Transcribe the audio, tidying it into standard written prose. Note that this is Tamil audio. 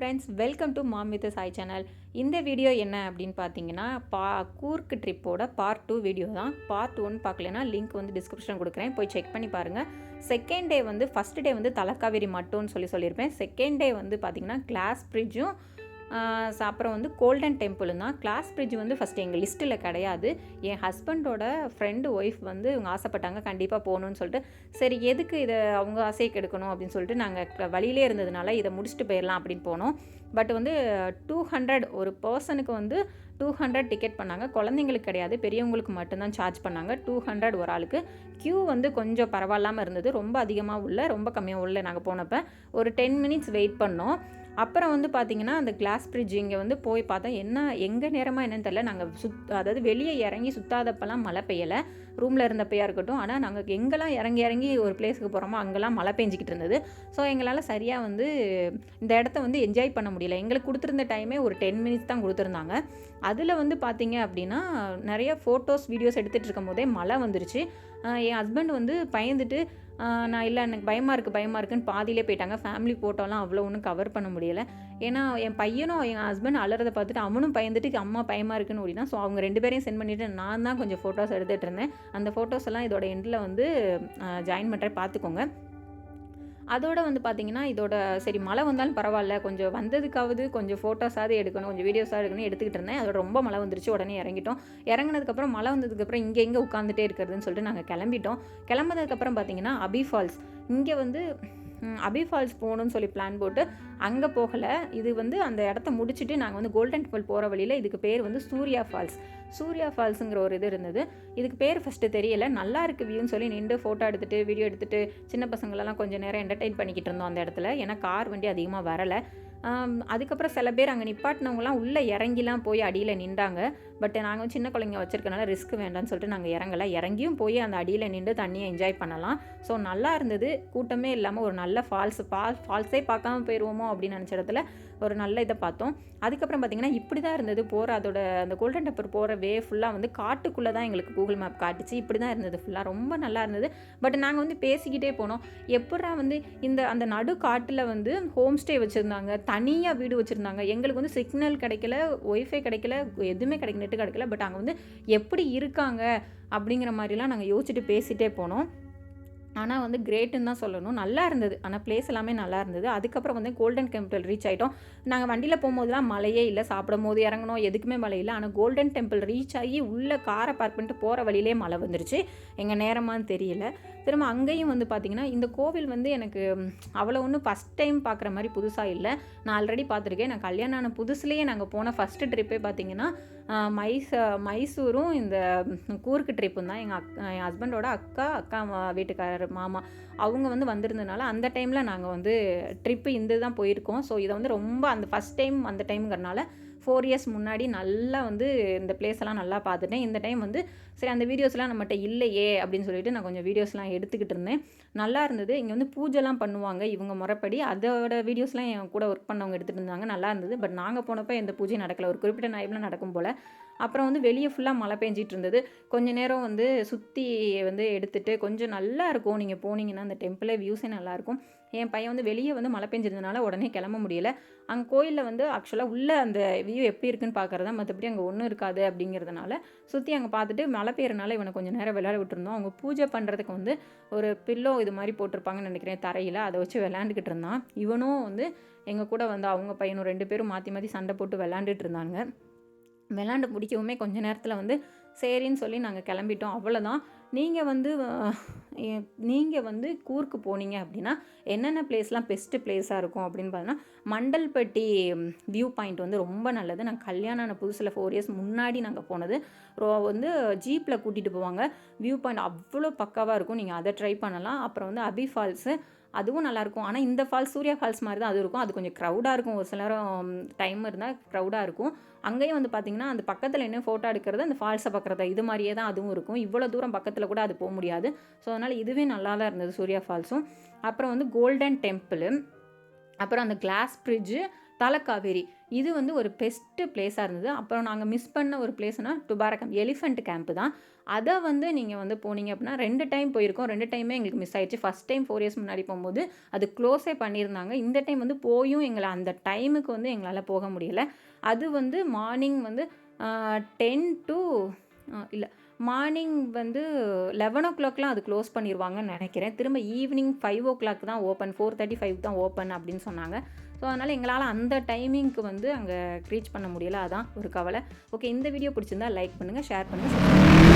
Friends, welcome to mom with chai channel. இந்த வீடியோ என்ன அப்படின்னு பார்த்தீங்கன்னா, கூர்க் ட்ரிப்போட பார்ட் 2 வீடியோ தான். பார்ட் 1 பார்க்கலனா லிங்க் வந்து டிஸ்கிரிப்ஷன் கொடுக்குறேன், போய் செக் பண்ணி பாருங்கள். செகண்ட் டே வந்து ஃபஸ்ட் டே வந்து தலக்காவேரி மட்டும்னு சொல்லியிருப்பேன். செகண்ட் டே வந்து பார்த்திங்கன்னா கிளாஸ் பிரிட்ஜும் அப்புறம் வந்து கோல்டன் டெம்பிளும் தான். கிளாஸ் பிரிட்ஜ் வந்து ஃபஸ்ட்டு எங்கள் லிஸ்ட்டில் கிடையாது. என் ஹஸ்பண்டோட ஃப்ரெண்டு ஒய்ஃப் வந்து இவங்க ஆசைப்பட்டாங்க கண்டிப்பாக போகணுன்னு சொல்லிட்டு, சரி எதுக்கு இதை அவங்க ஆசையை கெடுக்கணும் அப்படின்னு சொல்லிட்டு நாங்கள் வழியிலே இருந்ததுனால இதை முடிச்சுட்டு போயிடலாம் அப்படின்னு போனோம். பட் வந்து 200 ஒரு பர்சனுக்கு வந்து 200 டிக்கெட் பண்ணாங்க. குழந்தைங்களுக்கு கிடையாது, பெரியவங்களுக்கு மட்டும்தான் சார்ஜ் பண்ணாங்க. 200 ஒரு ஆளுக்கு. க்யூ வந்து கொஞ்சம் பரவாயில்லாமல் இருந்தது. ரொம்ப அதிகமாக உள்ள, ரொம்ப கம்மியாக உள்ள. நாங்கள் போனப்போ ஒரு 10 மினிட்ஸ் வெயிட் பண்ணோம். அப்புறம் வந்து பார்த்திங்கன்னா அந்த கிளாஸ் பிரிட்ஜ் இங்கே வந்து போய் பார்த்தா என்ன எங்கள் நேரமாக என்னன்னு தெரியல. நாங்கள் அதாவது வெளியே இறங்கி சுற்றாதப்பெல்லாம் மழை பெய்யலை, ரூமில் இருந்தப்பையாக இருக்கட்டும். ஆனால் நாங்கள் எங்கெல்லாம் இறங்கி ஒரு பிளேஸுக்கு போகிறோமோ அங்கெல்லாம் மழை பெஞ்சிக்கிட்டு இருந்தது. ஸோ எங்களால் சரியாக வந்து இந்த இடத்த வந்து என்ஜாய் பண்ண முடியல. எங்களுக்கு கொடுத்துருந்த டைமே ஒரு 10 மினிட்ஸ் தான் கொடுத்துருந்தாங்க. அதில் வந்து பார்த்திங்க அப்படின்னா நிறைய ஃபோட்டோஸ் வீடியோஸ் எடுத்துகிட்டு இருக்கும் போதே மழை வந்துருச்சு. என் ஹஸ்பண்ட் வந்து பயந்துட்டு நான் இல்லை எனக்கு பயமாக இருக்குன்னு பாதியிலே போயிட்டாங்க. ஃபேமிலி ஃபோட்டோலாம் அவ்வளோ ஒன்றும் கவர் பண்ண முடியலை. ஏன்னா என் பையனும் என் ஹஸ்பண்ட் அலறதை பார்த்துட்டு அவனும் பயந்துட்டு அம்மா பயமாக இருக்குன்னு ஓடினா. ஸோ அவங்க 2 பேரையும் சென்ட் பண்ணிவிட்டு நான் தான் கொஞ்சம் ஃபோட்டோஸ் எடுத்துகிட்டு இருந்தேன். அந்த ஃபோட்டோஸ் எல்லாம் இதோட எண்டில் வந்து ஜாயின் பண்ணுறேன், பார்த்துக்கோங்க. அதோடு வந்து பார்த்திங்கன்னா இதோட சரி மழை வந்தாலும் பரவாயில்ல, கொஞ்சம் வந்ததுக்காவது கொஞ்சம் ஃபோட்டோஸாவது எடுக்கணும், கொஞ்சம் வீடியோஸாக எடுக்கணும் எடுத்துக்கிட்டு இருந்தேன். அதோட ரொம்ப மழை வந்துருச்சு. உடனே இறங்கிட்டோம். இறங்கினதுக்கப்புறம் மழை வந்ததுக்கப்புறம் இங்கே உட்காந்துட்டே இருக்கிறதுன்னு சொல்லிட்டு நாங்கள் கிளம்பிட்டோம். கிளம்புனதுக்கப்புறம் பார்த்திங்கன்னா அபி ஃபால்ஸ், இங்கே வந்து அபி ஃபால்ஸ் போகணுன்னு சொல்லி பிளான் போட்டு அங்கே போகலை. இது வந்து அந்த இடத்த முடிச்சுட்டு நாங்கள் வந்து கோல்டன் டெம்பிள் போகிற வழியில், இதுக்கு பேர் வந்து சூர்யா ஃபால்ஸுங்கிற ஒரு இது இருந்தது. இதுக்கு பேர் ஃபஸ்ட்டு தெரியலை. நல்லா இருக்குது வியூன்னு சொல்லி நின்று ஃபோட்டோ எடுத்துகிட்டு வீடியோ எடுத்துகிட்டு சின்ன பசங்களெல்லாம் கொஞ்சம் நேரம் என்டர்டெயின் பண்ணிக்கிட்டு இருந்தோம் அந்த இடத்துல. ஏன்னா கார் வண்டி அதிகமாக வரலை. அதுக்கப்புறம் சில பேர் அங்கே நிப்பாட்டினவங்களாம் உள்ளே இறங்கிலாம் போய் அடியில் நின்றாங்க. பட் நாங்கள் சின்ன குழந்தைங்க வச்சுருக்கனால ரிஸ்க் வேண்டாம்னு சொல்லிட்டு நாங்கள் இறங்கலை. இறங்கியும் போய் அந்த அடியில் நின்று தண்ணியை என்ஜாய் பண்ணலாம். ஸோ நல்லா இருந்தது. கூட்டமே இல்லாமல் ஒரு நல்ல ஃபால்ஸே பார்க்காம போயிடுவோமோ அப்படின்னு நினச்ச இடத்துல ஒரு நல்ல இதை பார்த்தோம். அதுக்கப்புறம் பார்த்திங்கன்னா இப்படி தான் இருந்தது போகிற அதோட அந்த கோல்டன் டெம்பிள் போகிற வே ஃபுல்லாக வந்து காட்டுக்குள்ளே தான் எங்களுக்கு கூகுள் மேப் காட்டுச்சு. இப்படி தான் இருந்தது ஃபுல்லாக, ரொம்ப நல்லா இருந்தது. பட் நாங்கள் வந்து பேசிக்கிட்டே போனோம். எப்படா வந்து அந்த நடு காட்டில் வந்து ஹோம் ஸ்டே வச்சுருந்தாங்க, தனியாக வீடு வச்சுருந்தாங்க. எங்களுக்கு வந்து சிக்னல் கிடைக்கல, ஒய்ஃபை கிடைக்கல, எதுவுமே கிடைக்கல, நெட்டு கிடைக்கல. பட் அங்கே வந்து எப்படி இருக்காங்க அப்படிங்கிற மாதிரிலாம் நாங்கள் யோசிச்சுட்டு பேசிகிட்டே போனோம். ஆனால் வந்து கிரேட்டுன்னு தான் சொல்லணும். நல்லா இருந்தது, ஆனால் பிளேஸ் எல்லாமே நல்லா இருந்தது. அதுக்கப்புறம் வந்து கோல்டன் டெம்பிள் ரீச் ஆகிட்டோம். நாங்கள் வண்டியில் போகும்போதுலாம் மழையே இல்லை, சாப்பிடும் போது இறங்கணும் எதுக்குமே மழை இல்லை. ஆனால் கோல்டன் டெம்பிள் ரீச் ஆகி உள்ளே காரை பார்க் பண்ணிட்டு போகிற வழியிலே மழை வந்துருச்சு. எங்கள் நேரமானு தெரியல. திரும்ப அங்கேயும் வந்து பார்த்திங்கன்னா இந்த கோவில் வந்து எனக்கு அவ்வளோ ஒன்றும் ஃபஸ்ட் டைம் பார்க்குற மாதிரி புதுசாக இல்லை. நான் ஆல்ரெடி பார்த்துருக்கேன். நான் கல்யாணம் ஆன புதுசுலேயே நாங்கள் போன ஃபஸ்ட்டு ட்ரிப்பே பார்த்திங்கன்னா மைசூரும் இந்த கூர்க்கு ட்ரிப்பும் தான். என் ஹஸ்பண்டோட அக்கா வீட்டுக்காரர் மாமா அவங்க வந்து வந்திருந்ததுனால அந்த டைமில் நாங்கள் வந்து ட்ரிப்பு இந்த தான் போயிருக்கோம். ஸோ இதை வந்து ரொம்ப அந்த ஃபஸ்ட் டைம் அந்த டைம்ங்கிறனால 4 இயர்ஸ் முன்னாடி நல்லா வந்து இந்த பிளேஸெல்லாம் நல்லா பார்த்துட்டேன். இந்த டைம் வந்து சரி அந்த வீடியோஸ்லாம் நம்மகிட்ட இல்லையே அப்படின்னு சொல்லிட்டு நான் கொஞ்சம் வீடியோஸ்லாம் எடுத்துக்கிட்டு இருந்தேன். நல்லா இருந்தது. இங்கே வந்து பூஜைலாம் பண்ணுவாங்க இவங்க முறைப்படி. அதோட வீடியோஸ்லாம் என் கூட ஒர்க் பண்ணவங்க எடுத்துகிட்டு இருந்தாங்க. நல்லா இருந்தது. பட் நாங்கள் போனப்போ எந்த பூஜையும் நடக்கலை. ஒரு குறிப்பிட்ட டைமில் நடக்கும் போல். அப்புறம் வந்து வெளியே ஃபுல்லாக மழை பெஞ்சிட்டு இருந்தது. கொஞ்சம் நேரம் வந்து சுற்றி வந்து எடுத்துகிட்டு கொஞ்சம் நல்லா இருக்கும். நீங்கள் போனீங்கன்னா அந்த டெம்பிளே வியூஸே நல்லாயிருக்கும். என் பையன் வந்து வெளியே வந்து மழை பெஞ்சதுனால உடனே கிளம்ப முடியலை. அங்கே கோயிலில் வந்து ஆக்சுவலாக உள்ளே அந்த வியூ எப்படி இருக்குன்னு பார்க்குறதா, மற்றபடி அங்கே ஒன்றும் இருக்காது அப்படிங்கிறதுனால சுற்றி அங்கே பார்த்துட்டு மழை பெய்யறனால இவனை கொஞ்சம் நேரம் விளையாட விட்டுருந்தோம். அவங்க பூஜை பண்ணுறதுக்கு வந்து ஒரு பில்லோ இது மாதிரி போட்டிருப்பாங்கன்னு நினைக்கிறேன் தரையில், அதை வச்சு விளையாண்டுக்கிட்டு இருந்தான். இவனும் வந்து எங்கள் கூட வந்து அவங்க பையனும் 2 பேரும் மாற்றி சண்டை போட்டு விளையாண்டுட்டு இருந்தாங்க. விளாண்டு முடிக்கவுமே கொஞ்ச நேரத்தில் வந்து சரின்னு சொல்லி நாங்கள் கிளம்பிட்டோம். அவ்வளோதான். நீங்கள் வந்து கூர்க்கு போனீங்க அப்படின்னா என்னென்ன பிளேஸ்லாம் பெஸ்ட்டு பிளேஸாக இருக்கும் அப்படின்னு பார்த்தீங்கன்னா மண்டல்பட்டி வியூ பாயிண்ட் வந்து ரொம்ப நல்லது. நான் கல்யாணம் ஆன புதுசில் 4 இயர்ஸ் முன்னாடி நாங்கள் போனது. வந்து ஜீப்பில் கூட்டிகிட்டு போவாங்க. வியூ பாயிண்ட் அவ்வளோ பக்காவாக இருக்கும். நீங்கள் அதை ட்ரை பண்ணலாம். அப்புறம் வந்து அபி ஃபால்ஸு, அதுவும் நல்லாயிருக்கும். ஆனால் இந்த ஃபால்ஸ் சூர்யா ஃபால்ஸ் மாதிரி தான் அது இருக்கும். அது கொஞ்சம் க்ரௌடாக இருக்கும். ஒரு சில நேரம் டைம் இருந்தால் க்ரௌடாக இருக்கும். அங்கேயும் வந்து பார்த்திங்கன்னா அந்த பக்கத்தில் என்ன ஃபோட்டோ எடுக்கிறது, அந்த ஃபால்ஸை பார்க்குறது, இது மாதிரியே தான் அதுவும் இருக்கும். இவ்வளோ தூரம் பக்கத்தில் கூட அது போக முடியாது. ஸோ அதனால் இதுவே நல்லா தான் இருந்தது சூர்யா ஃபால்ஸும். அப்புறம் வந்து கோல்டன் டெம்பிள், அப்புறம் அந்த கிளாஸ் பிரிட்ஜு, தலக்காவேரி இது வந்து ஒரு பெஸ்ட்டு பிளேஸாக இருந்தது. அப்புறம் நாங்கள் மிஸ் பண்ண ஒரு பிளேஸ்னால் டுபாரகம் எலிஃபெண்ட் கேம்ப்பு தான். அதை வந்து நீங்கள் வந்து போனீங்க அப்படின்னா 2 டைம் போயிருக்கோம். 2 டைமே எங்களுக்கு மிஸ் ஆயிடுச்சு. ஃபஸ்ட் டைம் 4 இயர்ஸ் முன்னாடி போகும்போது அது க்ளோஸே பண்ணியிருந்தாங்க. இந்த டைம் வந்து போயும் எங்களை அந்த டைமுக்கு வந்து எங்களால் போக முடியலை. அது வந்து மார்னிங் வந்து 10 to இல்லை மார்னிங் வந்து 11 அது க்ளோஸ் பண்ணிடுவாங்கன்னு நினைக்கிறேன். திரும்ப ஈவினிங் 5 தான் ஓப்பன், 4:35 தான் ஓப்பன் அப்படின்னு சொன்னாங்க. ஸோ அதனால் எங்களால் அந்த டைமிங்க்கு வந்து அங்கே ரீச் பண்ண முடியலை. அதான் ஒரு கவலை. ஓகே, இந்த வீடியோ பிடிச்சிருந்தா லைக் பண்ணுங்கள், ஷேர் பண்ணுங்கள்.